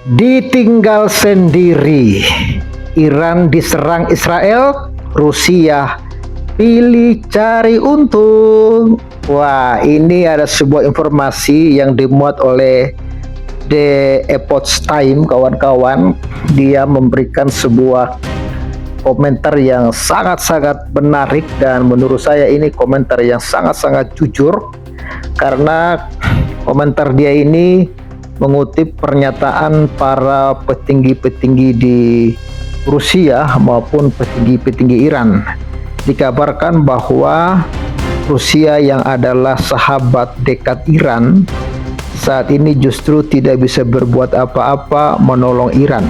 Ditinggal sendiri, Iran diserang Israel, Rusia pilih cari untung. Wah, ini ada sebuah informasi yang dimuat oleh The Epoch Times, kawan-kawan. Dia memberikan sebuah komentar yang sangat-sangat menarik, dan menurut saya ini komentar yang sangat-sangat jujur, karena komentar dia ini mengutip pernyataan para petinggi-petinggi di Rusia maupun petinggi-petinggi Iran. Dikabarkan bahwa Rusia yang adalah sahabat dekat Iran saat ini justru tidak bisa berbuat apa-apa menolong Iran.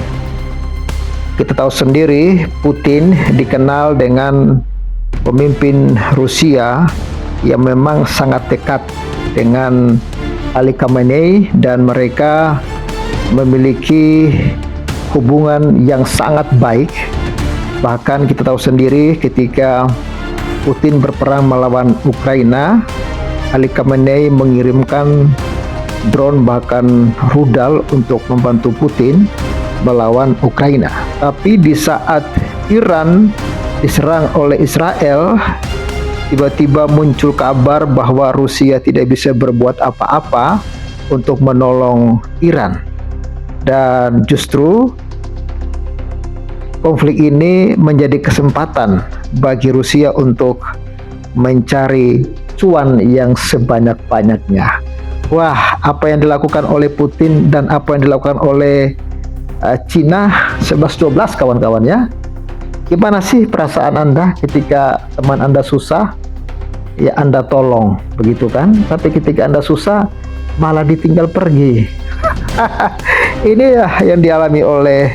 Kita tahu sendiri, Putin dikenal dengan pemimpin Rusia yang memang sangat dekat dengan Ali Khamenei, dan mereka memiliki hubungan yang sangat baik. Bahkan kita tahu sendiri ketika Putin berperang melawan Ukraina, Ali Khamenei mengirimkan drone bahkan rudal untuk membantu Putin melawan Ukraina. Tapi di saat Iran diserang oleh Israel, tiba-tiba muncul kabar bahwa Rusia tidak bisa berbuat apa-apa untuk menolong Iran. Dan justru konflik ini menjadi kesempatan bagi Rusia untuk mencari cuan yang sebanyak-banyaknya. Wah, apa yang dilakukan oleh Putin dan apa yang dilakukan oleh Cina 11-12, kawan-kawan ya. Gimana sih perasaan Anda ketika teman Anda susah, ya Anda tolong, begitu kan? Tapi ketika Anda susah, malah ditinggal pergi. Ini ya yang dialami oleh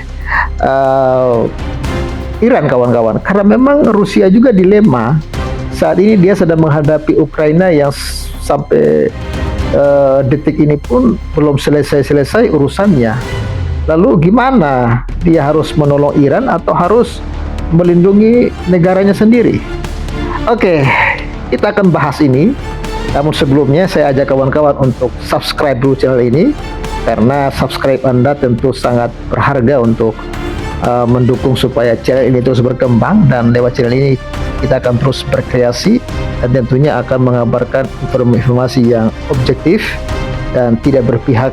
Iran, kawan-kawan. Karena memang Rusia juga dilema. Saat ini dia sedang menghadapi Ukraina yang sampai detik ini pun belum selesai-selesai urusannya. Lalu gimana? Dia harus menolong Iran atau harus melindungi negaranya sendiri? Oke, kita akan bahas ini. Namun sebelumnya saya ajak kawan-kawan untuk subscribe dulu channel ini, karena subscribe Anda tentu sangat berharga untuk mendukung supaya channel ini terus berkembang. Dan lewat channel ini kita akan terus berkreasi dan tentunya akan mengabarkan informasi yang objektif dan tidak berpihak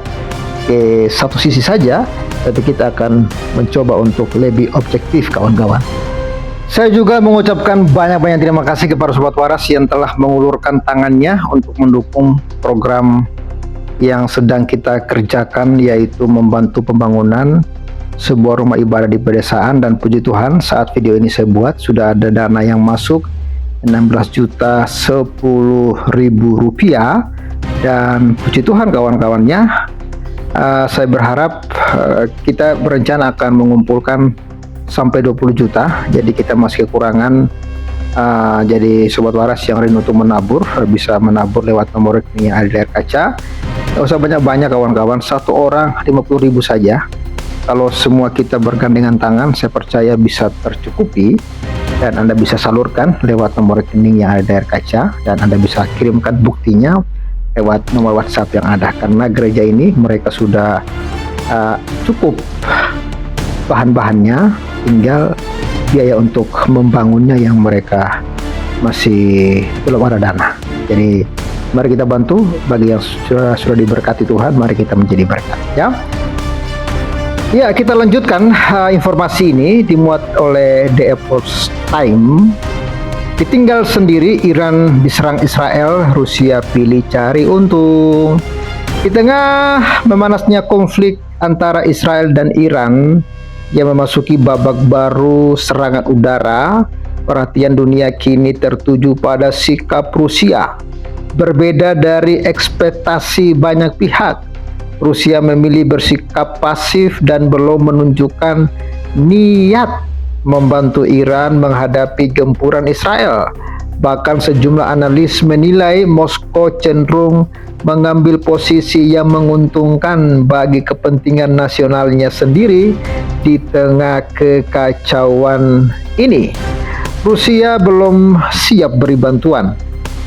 ke satu sisi saja, tapi kita akan mencoba untuk lebih objektif, kawan-kawan. Saya juga mengucapkan banyak-banyak terima kasih kepada Sobat Waras yang telah mengulurkan tangannya untuk mendukung program yang sedang kita kerjakan, yaitu membantu pembangunan sebuah rumah ibadah di pedesaan. Dan puji Tuhan, saat video ini saya buat sudah ada dana yang masuk 16.010.000 rupiah, dan puji Tuhan kawan-kawannya. Saya berharap kita berencana akan mengumpulkan sampai 20 juta. Jadi kita masih kekurangan. Jadi Sobat Waras yang rindu untuk menabur bisa menabur lewat nomor rekening yang ada di layar kaca. Tidak usah banyak-banyak, kawan-kawan. Satu orang 50.000 saja. Kalau semua kita bergandengan tangan, saya percaya bisa tercukupi, dan Anda bisa salurkan lewat nomor rekening yang ada di layar kaca, dan Anda bisa kirimkan buktinya lewat nomor WhatsApp yang ada. Karena gereja ini mereka sudah cukup bahan-bahannya, tinggal biaya untuk membangunnya yang mereka masih belum ada dana. Jadi mari kita bantu. Bagi yang sudah diberkati Tuhan, mari kita menjadi berkat ya. Ya, kita lanjutkan informasi ini dimuat oleh The Epoch Times. Ditinggal sendiri, Iran diserang Israel, Rusia pilih cari untung. Di tengah memanasnya konflik antara Israel dan Iran yang memasuki babak baru serangan udara, perhatian dunia kini tertuju pada sikap Rusia. Berbeda dari ekspektasi banyak pihak, Rusia memilih bersikap pasif dan belum menunjukkan niat membantu Iran menghadapi gempuran Israel. Bahkan sejumlah analis menilai Moskow cenderung mengambil posisi yang menguntungkan bagi kepentingan nasionalnya sendiri di tengah kekacauan ini. Rusia belum siap beri bantuan,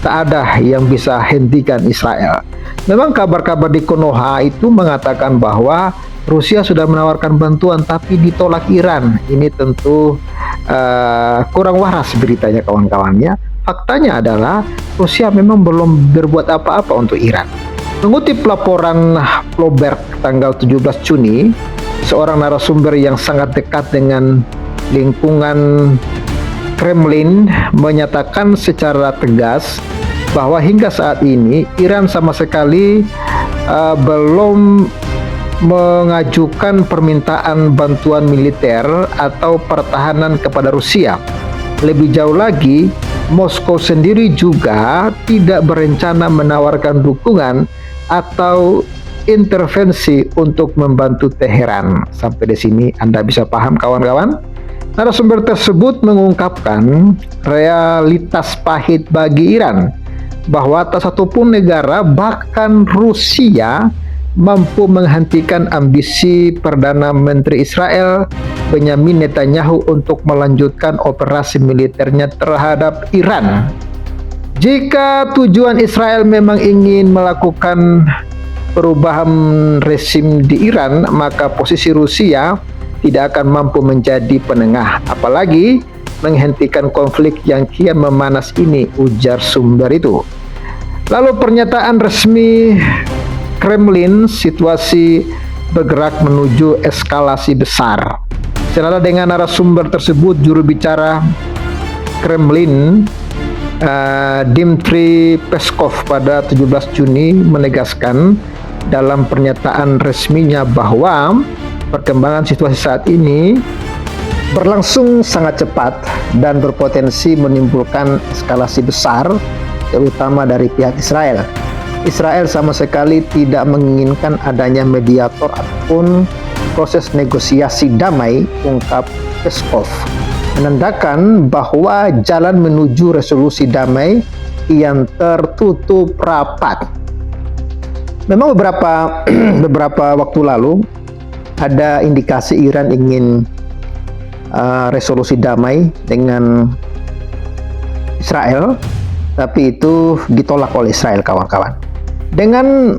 tak ada yang bisa hentikan Israel. Memang kabar-kabar di Konoha itu mengatakan bahwa Rusia sudah menawarkan bantuan tapi ditolak Iran. Ini tentu kurang waras beritanya kawan-kawannya. Faktanya adalah Rusia memang belum berbuat apa-apa untuk Iran. Mengutip laporan Bloomberg tanggal 17 Juni, seorang narasumber yang sangat dekat dengan lingkungan Kremlin menyatakan secara tegas bahwa hingga saat ini Iran sama sekali belum mengajukan permintaan bantuan militer atau pertahanan kepada Rusia. Lebih jauh lagi, Moskow sendiri juga tidak berencana menawarkan dukungan atau intervensi untuk membantu Teheran. Sampai di sini Anda bisa paham kawan-kawan? Narasumber tersebut mengungkapkan realitas pahit bagi Iran bahwa tak satupun negara, bahkan Rusia, mampu menghentikan ambisi Perdana Menteri Israel Benyamin Netanyahu untuk melanjutkan operasi militernya terhadap Iran. Jika tujuan Israel memang ingin melakukan perubahan rezim di Iran, maka posisi Rusia tidak akan mampu menjadi penengah, apalagi menghentikan konflik yang kian memanas ini, ujar sumber itu. Lalu pernyataan resmi Kremlin, situasi bergerak menuju eskalasi besar. Senada dengan narasumber tersebut, juru bicara Kremlin Dmitry Peskov pada 17 Juni menegaskan dalam pernyataan resminya bahwa perkembangan situasi saat ini berlangsung sangat cepat dan berpotensi menimbulkan eskalasi besar, terutama dari pihak Israel. Israel sama sekali tidak menginginkan adanya mediator ataupun proses negosiasi damai, ungkap Peskov, menandakan bahwa jalan menuju resolusi damai kian tertutup rapat. Memang beberapa waktu lalu ada indikasi Iran ingin resolusi damai dengan Israel, tapi itu ditolak oleh Israel, kawan-kawan. Dengan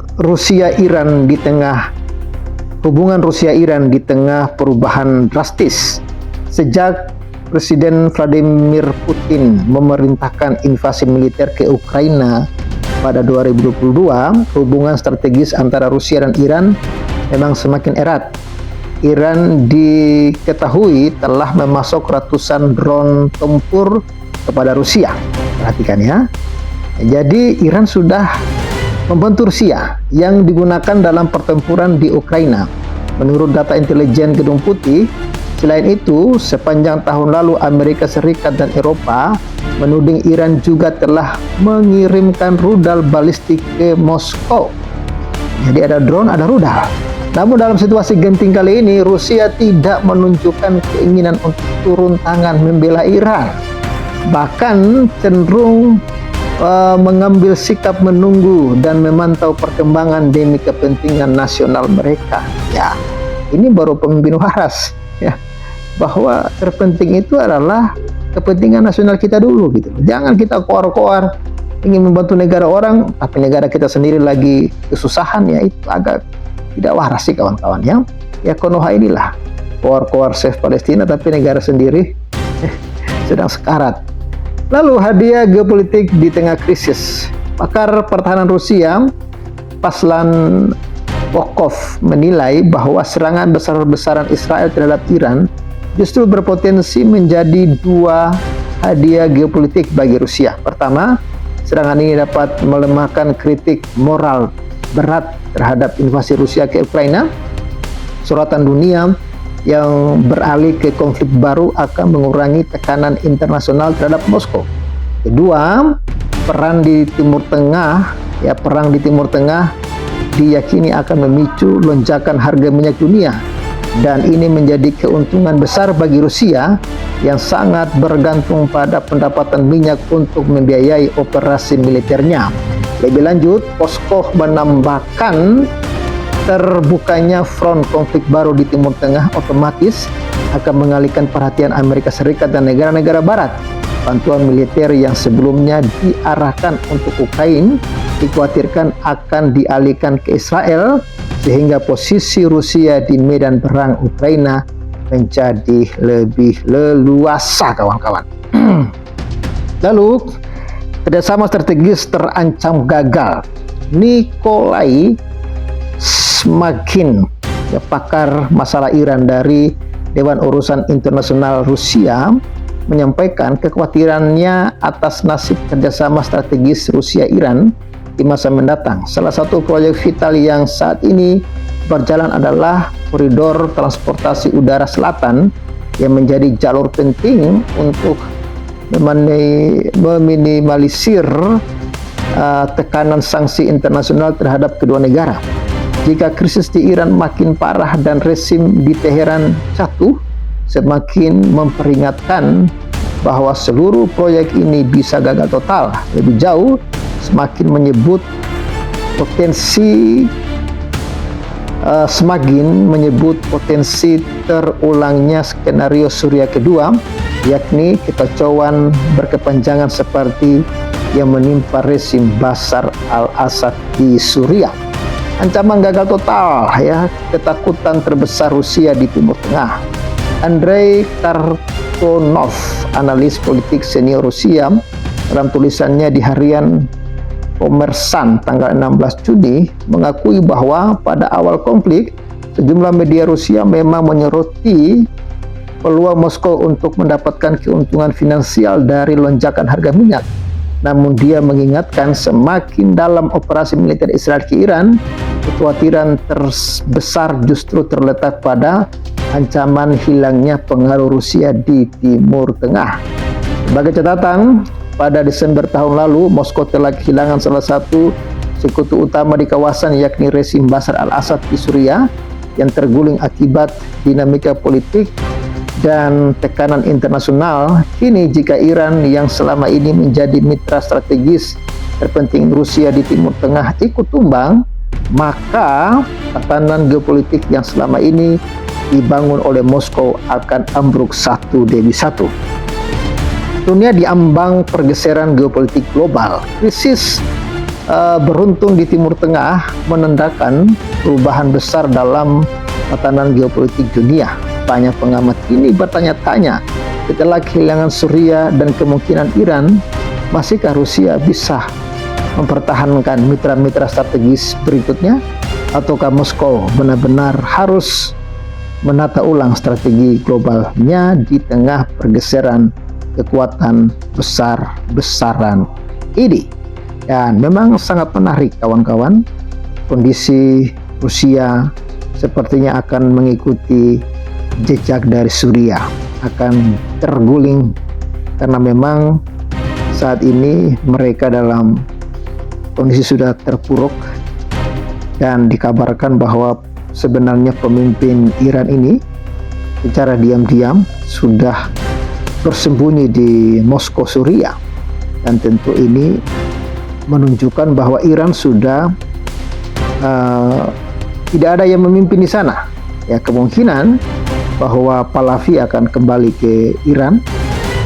hubungan Rusia-Iran di tengah perubahan drastis sejak Presiden Vladimir Putin memerintahkan invasi militer ke Ukraina pada 2022, hubungan strategis antara Rusia dan Iran memang semakin erat. Iran diketahui telah memasok ratusan drone tempur kepada Rusia. Perhatikan ya. Jadi Iran sudah membantu Rusia yang digunakan dalam pertempuran di Ukraina. Menurut data intelijen Gedung Putih, selain itu, sepanjang tahun lalu Amerika Serikat dan Eropa menuding Iran juga telah mengirimkan rudal balistik ke Moskow. Jadi ada drone, ada rudal. Namun dalam situasi genting kali ini, Rusia tidak menunjukkan keinginan untuk turun tangan membela Iran. Bahkan cenderung mengambil sikap menunggu dan memantau perkembangan demi kepentingan nasional mereka. Ya, ini baru pemimpin waras, ya, bahwa terpenting itu adalah kepentingan nasional kita dulu gitu. Jangan kita koar-koar ingin membantu negara orang, tapi negara kita sendiri lagi kesusahan, ya itu agak tidak waras sih kawan-kawan ya. Ya Konoha inilah koar-koar save Palestina tapi negara sendiri sedang sekarat. Lalu hadiah geopolitik di tengah krisis. Pakar pertahanan Rusia Paslan Volkov menilai bahwa serangan besar-besaran Israel terhadap Iran justru berpotensi menjadi dua hadiah geopolitik bagi Rusia. Pertama, serangan ini dapat melemahkan kritik moral berat terhadap invasi Rusia ke Ukraina. Sorotan dunia yang beralih ke konflik baru akan mengurangi tekanan internasional terhadap Moskow. Kedua, perang di Timur Tengah diyakini akan memicu lonjakan harga minyak dunia, dan ini menjadi keuntungan besar bagi Rusia yang sangat bergantung pada pendapatan minyak untuk membiayai operasi militernya. Lebih lanjut, Peskov menambahkan terbukanya front konflik baru di Timur Tengah otomatis akan mengalihkan perhatian Amerika Serikat dan negara-negara Barat Bantuan militer yang sebelumnya diarahkan untuk Ukraina dikhawatirkan akan dialihkan ke Israel, sehingga posisi Rusia di medan perang Ukraina menjadi lebih leluasa, kawan-kawan. Lalu, kerjasama strategis terancam gagal. Nikolai Smagin, pakar masalah Iran dari Dewan Urusan Internasional Rusia, menyampaikan kekhawatirannya atas nasib kerjasama strategis Rusia-Iran di masa mendatang. Salah satu proyek vital yang saat ini berjalan adalah koridor transportasi udara selatan yang menjadi jalur penting untuk meminimalisir tekanan sanksi internasional terhadap kedua negara. Jika krisis di Iran makin parah dan resim di Teheran jatuh, semakin memperingatkan bahwa seluruh proyek ini bisa gagal total. Lebih jauh, semakin menyebut potensi terulangnya skenario Suriah kedua, yakni kekacauan berkepanjangan seperti yang menimpa resim Bashar al-Assad di Suriah. Ancaman gagal total, ketakutan terbesar Rusia di Timur Tengah. Andrei Kartonov, analis politik senior Rusia, dalam tulisannya di harian Kommersan tanggal 16 Juni mengakui bahwa pada awal konflik, sejumlah media Rusia memang menyoroti peluang Moskow untuk mendapatkan keuntungan finansial dari lonjakan harga minyak. Namun dia mengingatkan semakin dalam operasi militer Israel ke Iran, kekhawatiran terbesar justru terletak pada ancaman hilangnya pengaruh Rusia di Timur Tengah. Sebagai catatan, pada Desember tahun lalu, Moskow telah kehilangan salah satu sekutu utama di kawasan, yakni resim Bashar al-Assad di Suriah, yang terguling akibat dinamika politik dan tekanan internasional. Kini jika Iran yang selama ini menjadi mitra strategis terpenting Rusia di Timur Tengah ikut tumbang, maka tatanan geopolitik yang selama ini dibangun oleh Moskow akan ambruk satu demi satu. Dunia diambang pergeseran geopolitik global. Krisis beruntun di Timur Tengah menandakan perubahan besar dalam tatanan geopolitik dunia. Banyak pengamat kini bertanya-tanya, setelah kehilangan Suriah dan kemungkinan Iran, masihkah Rusia bisa mempertahankan mitra-mitra strategis berikutnya? Ataukah Moskow benar-benar harus menata ulang strategi globalnya di tengah pergeseran kekuatan besar-besaran ini? Dan memang sangat menarik, kawan-kawan. Kondisi Rusia sepertinya akan mengikuti jejak dari Suriah, akan terguling karena memang saat ini mereka dalam kondisi sudah terpuruk, dan dikabarkan bahwa sebenarnya pemimpin Iran ini secara diam-diam sudah bersembunyi di Moskow, Suriah, dan tentu ini menunjukkan bahwa Iran sudah tidak ada yang memimpin di sana. Ya, kemungkinan bahwa Pahlavi akan kembali ke Iran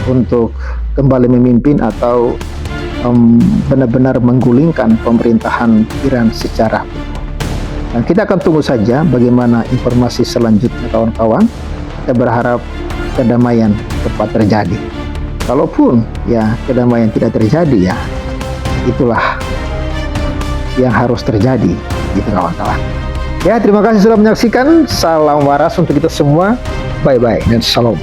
untuk kembali memimpin atau benar-benar menggulingkan pemerintahan Iran secara penuh. Dan kita akan tunggu saja bagaimana informasi selanjutnya, kawan-kawan. Kita berharap kedamaian cepat terjadi. Kalaupun ya kedamaian tidak terjadi, ya itulah yang harus terjadi, gitu kawan-kawan. Ya, terima kasih sudah menyaksikan. Salam waras untuk kita semua. Bye-bye dan salam.